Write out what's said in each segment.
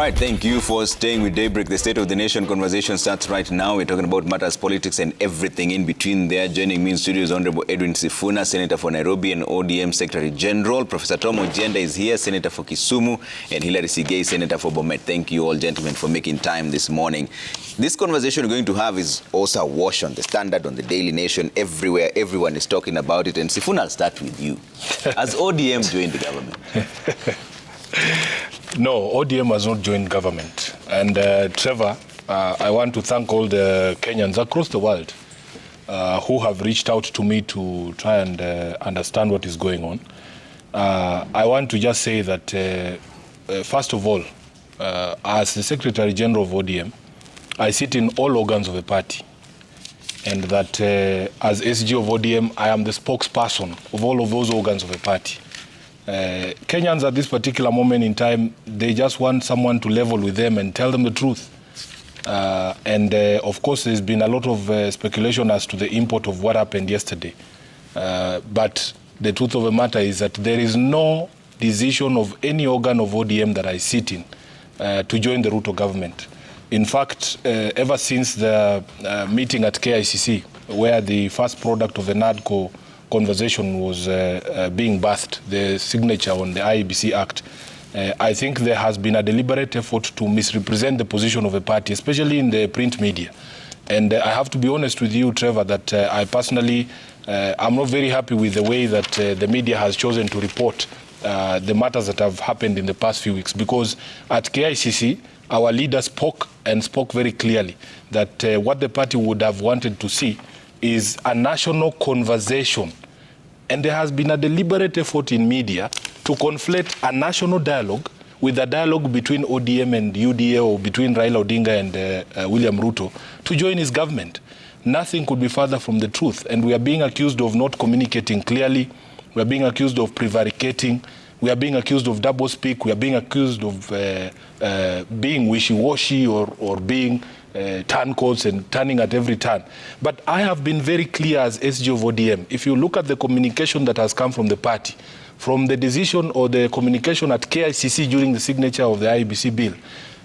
right, thank you for staying with Daybreak. The State of the Nation conversation starts right now. We're talking about matters, politics, and everything in between there. Joining me in studio is Honorable Edwin Sifuna, Senator for Nairobi and ODM Secretary General. Professor Tom Ojienda is here, Senator for Kisumu, and Hilary Sigei, Senator for Bomet. Thank you all, gentlemen, for making time this morning. This conversation we're going to have is also a wash on the Standard, on the Daily Nation, everywhere. Everyone is talking about it. And Sifuna, I'll start with you. Has ODM joined the government? No, ODM has not joined government. And Trevor, I want to thank all the Kenyans across the world who have reached out to me to try and understand what is going on. I want to just say that, first of all, as the Secretary General of ODM, I sit in all organs of the party. And that as SG of ODM, I am the spokesperson of all of those organs of the party. Kenyans at this particular moment in time, they just want someone to level with them and tell them the truth. Of course, there's been a lot of speculation as to the import of what happened yesterday. But the truth of the matter is that there is no decision of any organ of ODM that I sit in to join the Ruto government. In fact, ever since the meeting at KICC, where the first product of the NADCO conversation was being birthed, the signature on the IEBC Act, I think there has been a deliberate effort to misrepresent the position of the party, especially in the print media. And I have to be honest with you, Trevor, that I personally am not very happy with the way that the media has chosen to report the matters that have happened in the past few weeks. Because at KICC, our leader spoke very clearly that what the party would have wanted to see is a national conversation. And there has been a deliberate effort in media to conflate a national dialogue with a dialogue between ODM and UDA, or between Raila Odinga and William Ruto, to join his government. Nothing could be further from the truth. And we are being accused of not communicating clearly. We are being accused of prevaricating. We are being accused of doublespeak. We are being accused of being wishy-washy or being turncoats and turning at every turn. But I have been very clear as SG of ODM. If you look at the communication that has come from the party, from the decision or the communication at KICC during the signature of the IEBC bill,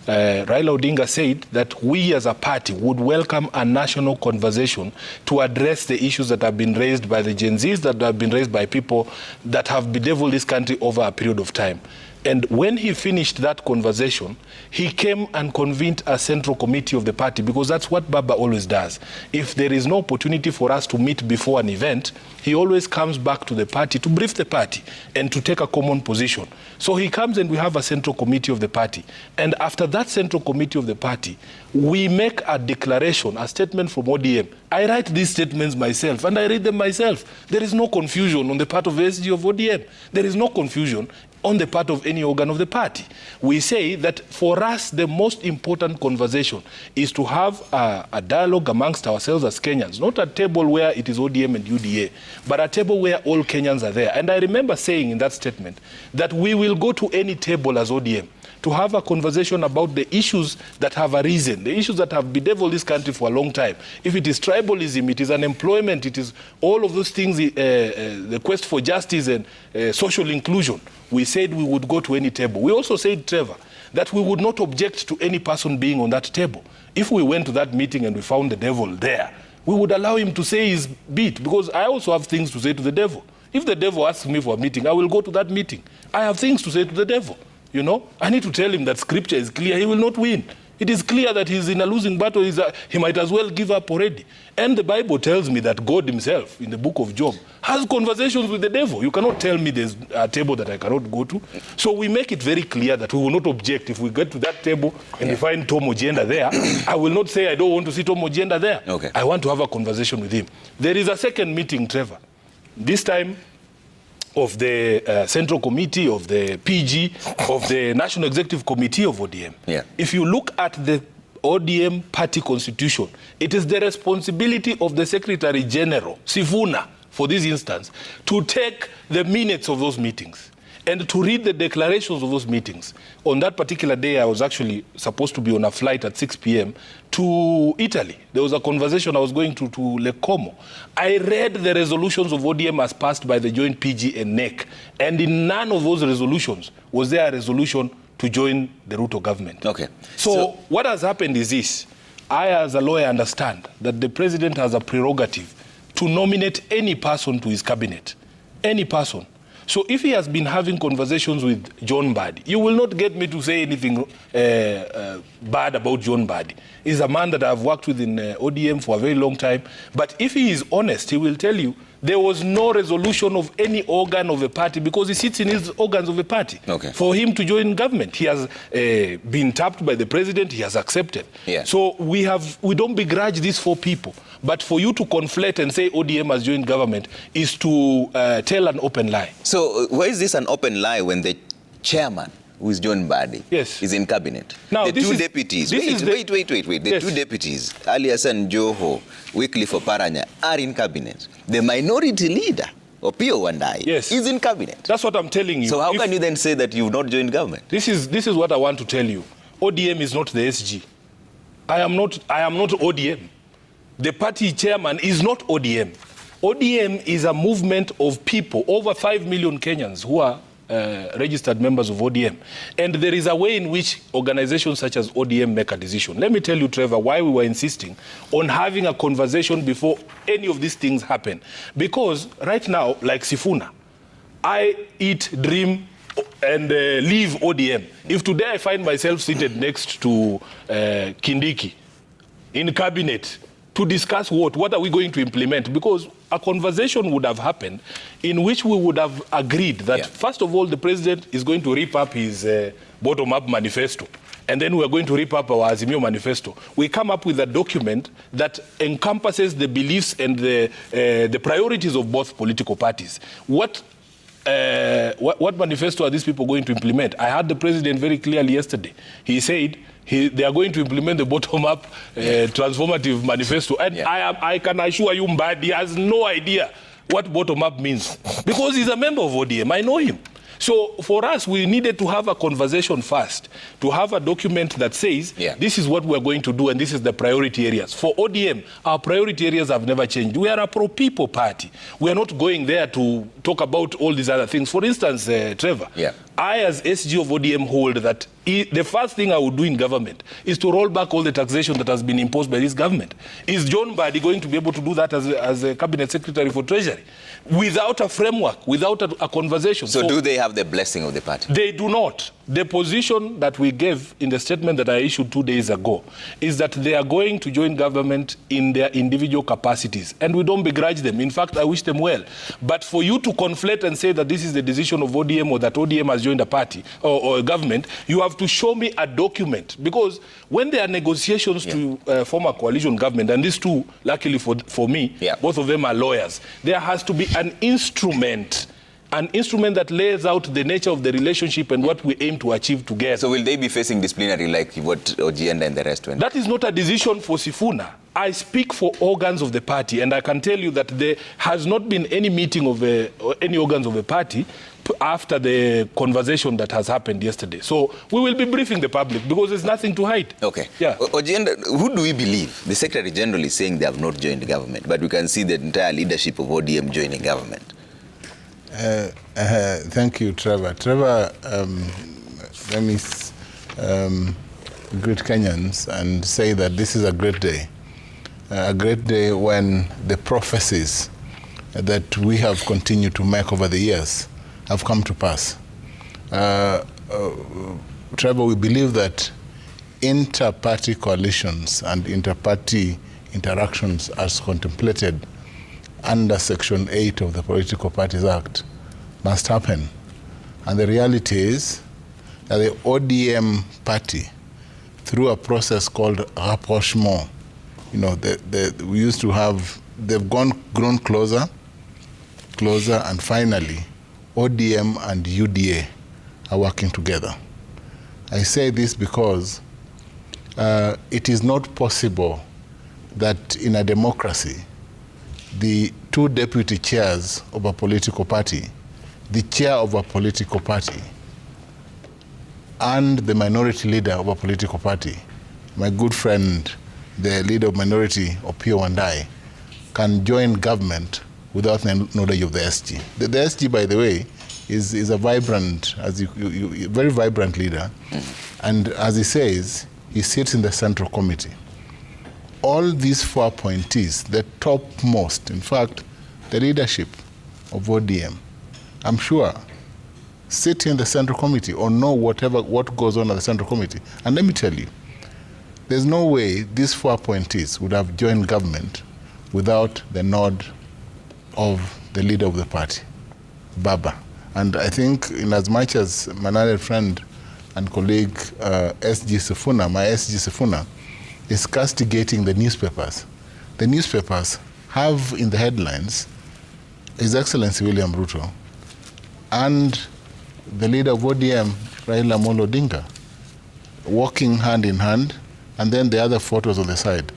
Raila Odinga said that we as a party would welcome a national conversation to address the issues that have been raised by the Gen Zs, that have been raised by people that have bedeviled this country over a period of time. And when he finished that conversation, he came and convened a central committee of the party, because that's what Baba always does. If there is no opportunity for us to meet before an event, he always comes back to the party to brief the party and to take a common position. So he comes and we have a central committee of the party. And after that central committee of the party, we make a declaration, a statement from ODM. I write these statements myself and I read them myself. There is no confusion on the part of the SG of ODM. There is no confusion on the part of any organ of the party. We say that for us, the most important conversation is to have a dialogue amongst ourselves as Kenyans, not a table where it is ODM and UDA, but a table where all Kenyans are there. And I remember saying in that statement that we will go to any table as ODM to have a conversation about the issues that have arisen, the issues that have bedeviled this country for a long time. If it is tribalism, it is unemployment, it is all of those things, the quest for justice and social inclusion. We said we would go to any table. We also said, Trevor, that we would not object to any person being on that table. If we went to that meeting and we found the devil there, we would allow him to say his bit, because I also have things to say to the devil. If the devil asks me for a meeting, I will go to that meeting. I have things to say to the devil. You know, I need to tell him that scripture is clear. He will not win. It is clear that he's in a losing battle. He might as well give up already. And the Bible tells me that God himself, in the book of Job, has conversations with the devil. You cannot tell me there's a table that I cannot go to. So we make it very clear that we will not object. If we get to that table and we find Tom Ojienda there, I will not say I don't want to see Tom Ojienda there. Okay. I want to have a conversation with him. There is a second meeting, Trevor. This time, of the Central Committee, of the PG, of the National Executive Committee of ODM. Yeah. If you look at the ODM party constitution, it is the responsibility of the Secretary General, Sifuna, for this instance, to take the minutes of those meetings and to read the declarations of those meetings. On that particular day, I was actually supposed to be on a flight at 6 p.m. to Italy. There was a conversation I was going to Lake Como. I read the resolutions of ODM as passed by the joint PG and NEC, and in none of those resolutions was there a resolution to join the Ruto government. Okay. So what has happened is this. I, as a lawyer, understand that the president has a prerogative to nominate any person to his cabinet. Any person. So if he has been having conversations with John Mbadi, you will not get me to say anything bad about John Mbadi. He's a man that I've worked with in ODM for a very long time. But if he is honest, he will tell you there was no resolution of any organ of a party because he sits in his organs of a party. Okay. For him to join government, he has been tapped by the president. He has accepted. Yeah. So we don't begrudge these 4 people. But for you to conflate and say ODM has joined government is to tell an open lie. So why is this an open lie when the chairman, who is John Mbadi, yes, is in cabinet? Now, the two deputies, wait. The yes, 2 deputies, Ali Hassan Joho, Wycliffe Oparanya, are in cabinet. The minority leader, Opiyo Wandayi, yes, is in cabinet. That's what I'm telling you. So how can you then say that you've not joined government? This is what I want to tell you. ODM is not the SG. I am not ODM. The party chairman is not ODM. ODM is a movement of people, over 5 million Kenyans who are registered members of ODM. And there is a way in which organizations such as ODM make a decision. Let me tell you, Trevor, why we were insisting on having a conversation before any of these things happen. Because right now, like Sifuna, I eat, dream, and leave ODM. If today I find myself seated next to Kindiki in cabinet, to discuss what are we going to implement, because a conversation would have happened in which we would have agreed that, first of all, the president is going to rip up his bottom-up manifesto, and then we are going to rip up our Azimio manifesto. We come up with a document that encompasses the beliefs and the priorities of both political parties. What manifesto are these people going to implement? I heard the president very clearly yesterday. He said they are going to implement the bottom-up transformative manifesto. And I can assure you, Mbadi has no idea what bottom-up means because he's a member of ODM. I know him. So for us, we needed to have a conversation first, to have a document that says, this is what we're going to do and this is the priority areas. For ODM, our priority areas have never changed. We are a pro-people party. We are not going there to talk about all these other things. For instance, Trevor, I as SG of ODM hold that the first thing I would do in government is to roll back all the taxation that has been imposed by this government. Is John Mbadi going to be able to do that as a cabinet secretary for treasury? Without a framework, without a conversation. So do they have the blessing of the party? They do not. The position that we gave in the statement that I issued 2 days ago is that they are going to join government in their individual capacities. And we don't begrudge them. In fact, I wish them well. But for you to conflate and say that this is the decision of ODM or that ODM has joined a party or a government, you have to show me a document. Because when there are negotiations to form a coalition government, and these two, luckily for me, both of them are lawyers, there has to be an instrument that lays out the nature of the relationship and what we aim to achieve together. So will they be facing disciplinary like what Ogienda and the rest went? That is not a decision for Sifuna. I speak for organs of the party, and I can tell you that there has not been any meeting of any organs of the party after the conversation that has happened yesterday. So we will be briefing the public because there's nothing to hide. Okay. Ogienda, who do we believe? The Secretary General is saying they have not joined the government, but we can see the entire leadership of ODM joining government. Thank you, Trevor. Trevor, let me greet Kenyans and say that this is a great day when the prophecies that we have continued to make over the years have come to pass. Trevor, we believe that inter-party coalitions and inter-party interactions as contemplated under Section 8 of the Political Parties Act must happen. And the reality is that the ODM party, through a process called rapprochement, we used to have, they've grown closer, and finally, ODM and UDA are working together. I say this because it is not possible that in a democracy, the two deputy chairs of a political party, the chair of a political party, and the minority leader of a political party, my good friend, the leader of minority, Opiyo Wandayi, can join government without knowledge of the SG. The SG, by the way, is a vibrant, very vibrant leader. And as he says, he sits in the Central Committee. All these 4 appointees, the topmost, in fact, the leadership of ODM, I'm sure, sit in the Central Committee or know what goes on at the Central Committee. And let me tell you, there's no way these 4 appointees would have joined government without the nod of the leader of the party, Baba. And I think in as much as my learned friend and colleague SG Sifuna is castigating the newspapers have in the headlines His Excellency William Ruto and the leader of ODM, Raila Odinga, walking hand in hand, and then the other photos on the side.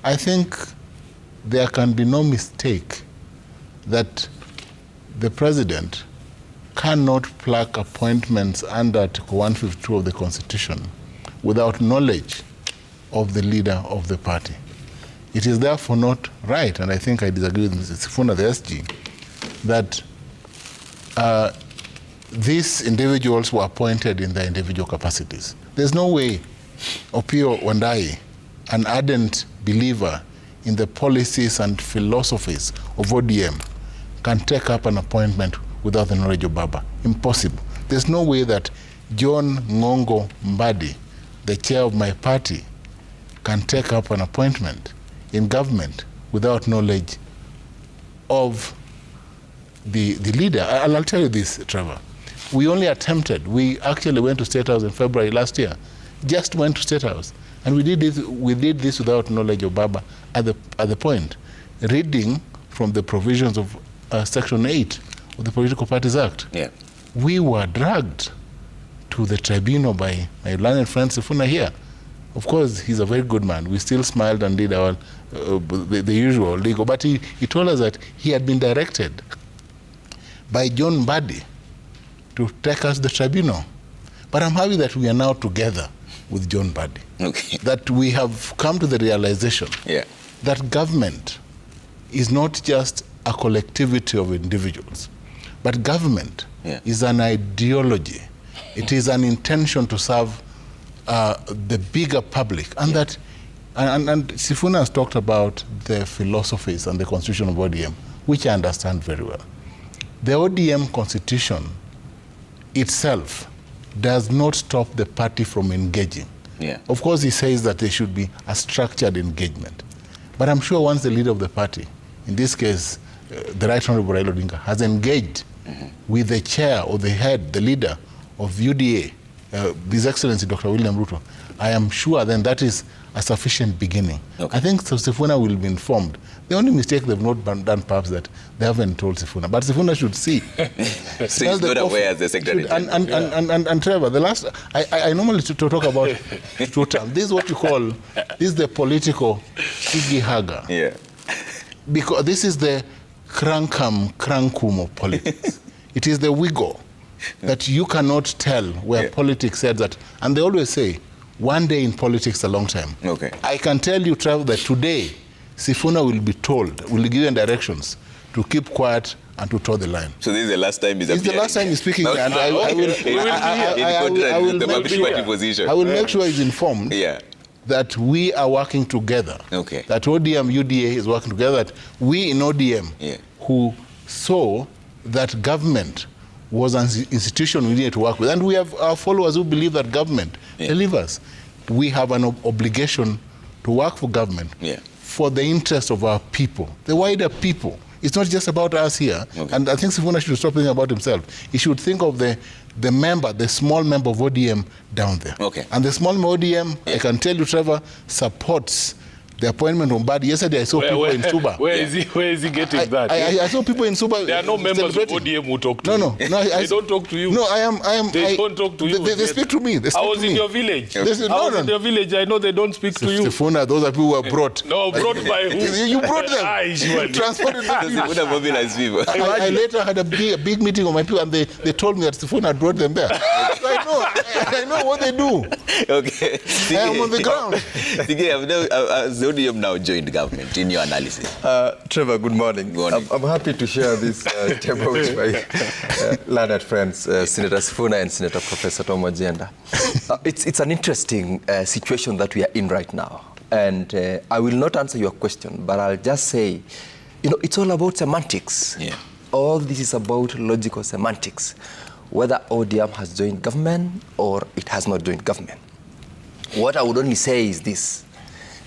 I think there can be no mistake that the president cannot pluck appointments under Article 152 of the Constitution without knowledge of the leader of the party. It is therefore not right, and I think I disagree with Mr. Sifuna, the SG, that these individuals were appointed in their individual capacities. There's no way Opiyo Wandayi, an ardent believer in the policies and philosophies of ODM, can take up an appointment without the knowledge of Baba. Impossible. There's no way that John Ngongo Mbadi, the chair of my party, can take up an appointment in government without knowledge of the leader. I'll tell you this, Trevor. We only attempted. We actually went to State House in February last year. Just went to State House. And we did this without knowledge of Baba at the point. Reading from the provisions of Section 8 of the Political Parties Act. Yeah. We were dragged to the tribunal by my learned friend Sifuna here. Of course, he's a very good man. We still smiled and did our the usual legal. But he told us that he had been directed by John Mbadi to take us to the tribunal. But I'm happy that we are now together with John Mbadi. Okay. That we have come to the realization that government is not just a collectivity of individuals, but government is an ideology. It is an intention to serve the bigger public. And that, and Sifuna has talked about the philosophies and the constitution of ODM, which I understand very well. The ODM constitution itself does not stop the party from engaging. Of course, he says that there should be a structured engagement. But I'm sure once the leader of the party, in this case, the Right Honorable Raila Odinga, has engaged with the chair or the head, the leader of UDA, His Excellency Dr. William Ruto, I am sure then that is a sufficient beginning. I think Sifuna will be informed. The only mistake they've not done perhaps that they haven't told Sifuna. But Sifuna should see. So he's not aware as the secretary. And Trevor, the last, I normally to talk about two terms. This is what you call, this is the political higgy haga. Because this is the crankum of politics. It is the wiggle that you cannot tell where politics said that. And they always say, one day in politics a long time. I can tell you, Trevor, that today, Sifuna will be told, will be given directions to keep quiet and to toe the line. So this is the last time he's appearing? It's the last time he's speaking, and I will make sure he's informed that we are working together. That ODM, UDA is working together. That we in ODM who saw that government was an institution we needed to work with. And we have our followers who believe that government delivers. We have an obligation to work for government for the interest of our people, the wider people. It's not just about us here. And I think Sifuna should stop thinking about himself. He should think of the member, the small member of ODM down there. And the small member of ODM, I can tell you, Trevor, supports the appointment of Mbadi. Yesterday I saw people in Suba. Where is he getting that? I saw people in Suba. There are no members of ODM who talk to you. They don't talk to you. No, They don't talk to you. They speak to me. I was in your village. I was in your village. I know they don't speak to you. Sifuna, those are people who were brought. No, brought by who? You brought them. You transported them. I later had a big meeting with my people, and they told me that Sifuna brought them there. So I know what they do. I am on the ground. The ODM now joined government in your analysis? Trevor, good morning. Good morning. I'm happy to share this table with my learned friends, Senator Sifuna and Senator Professor Tom Wajenda. It's an interesting situation that we are in right now. And I will not answer your question, but I'll just say, it's all about semantics. Yeah. All this is about logical semantics. Whether ODM has joined government or it has not joined government. What I would only say is this: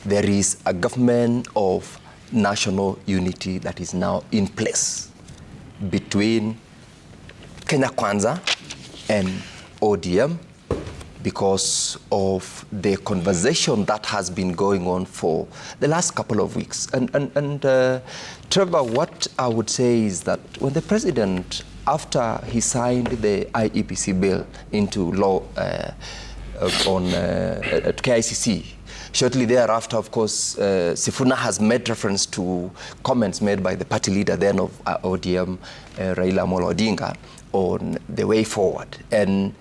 there is a government of national unity that is now in place between Kenya Kwanza and ODM because of the conversation that has been going on for the last couple of weeks. And Trevor, what I would say is that when the president, after he signed the IEPC bill into law at KICC, shortly thereafter, of course, Sifuna has made reference to comments made by the party leader then of ODM, Raila Odinga, on the way forward. And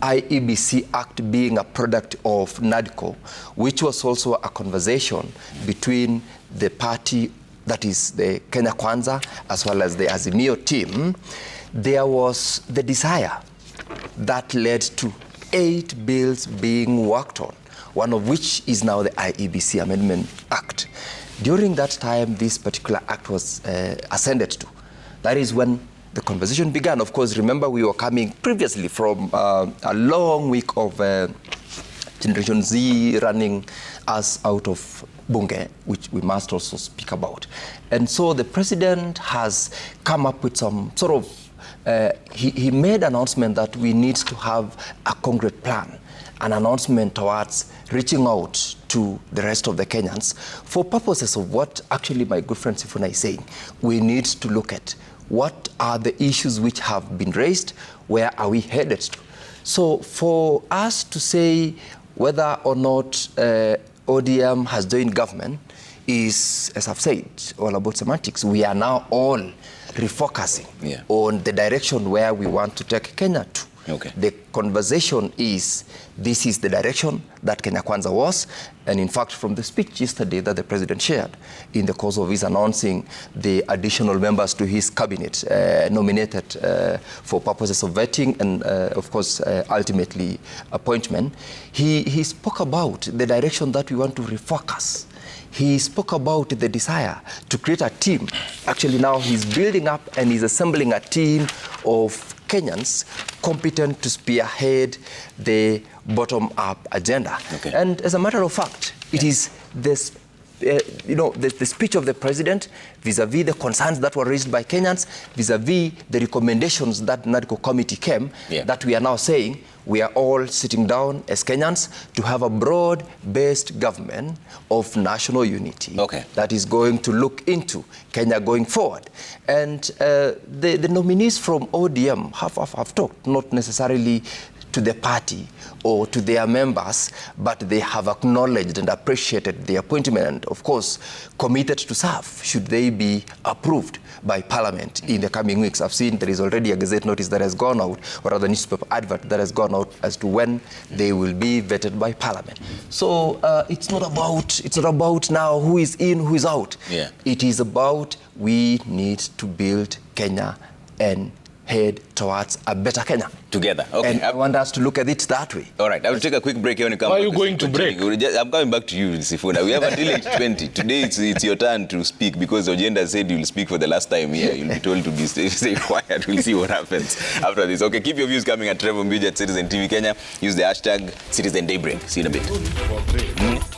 IEBC Act being a product of NADCO, which was also a conversation between the party, that is the Kenya Kwanza, as well as the Azimio team, there was the desire that led to 8 bills being worked on, one of which is now the IEBC Amendment Act. During that time, this particular act was ascended to. That is when the conversation began. Of course, remember we were coming previously from a long week of Generation Z running us out of Bunge, which we must also speak about. And so the president has come up with some sort of, he made an announcement that we need to have a concrete plan, an announcement towards reaching out to the rest of the Kenyans for purposes of what actually my good friend Sifuna is saying. We need to look at what are the issues which have been raised, where are we headed to. So for us to say whether or not ODM has joined government is, as I've said, all about semantics. We are now all refocusing on the direction where we want to take Kenya to. Okay. The conversation is, this is the direction that Kenya Kwanza was, and in fact from the speech yesterday that the president shared in the course of his announcing the additional members to his cabinet nominated for purposes of vetting and of course ultimately appointment, he spoke about the direction that we want to refocus. He spoke about the desire to create a team. Actually now he's building up and he's assembling a team of Kenyans competent to spearhead the bottom-up agenda. Okay. And as a matter of fact, it is this, the speech of the president vis-a-vis the concerns that were raised by Kenyans, vis-a-vis the recommendations that NADCO committee came, that we are now saying we are all sitting down as Kenyans to have a broad-based government of national unity that is going to look into Kenya going forward. And the nominees from ODM have talked, not necessarily to the party or to their members, but they have acknowledged and appreciated the appointment and, of course, committed to serve should they be approved by Parliament in the coming weeks. I've seen there is already a Gazette notice that has gone out, or rather newspaper advert that has gone out as to when they will be vetted by Parliament. So it's not about now who is in, who is out. It is about we need to build Kenya and head towards a better Kenya. Together. Okay. And I want us to look at it that way. All right. I will take a quick break here when you come Why back. are you going to break? I'm coming back to you, Sifuna. We have until 8:20. Today it's your turn to speak because Ojenda said you'll speak for the last time here. You'll be told to stay quiet. We'll see what happens after this. Okay, keep your views coming at Trevor Mbija at Citizen TV Kenya. Use the hashtag Citizen Daybreak. See you in a bit.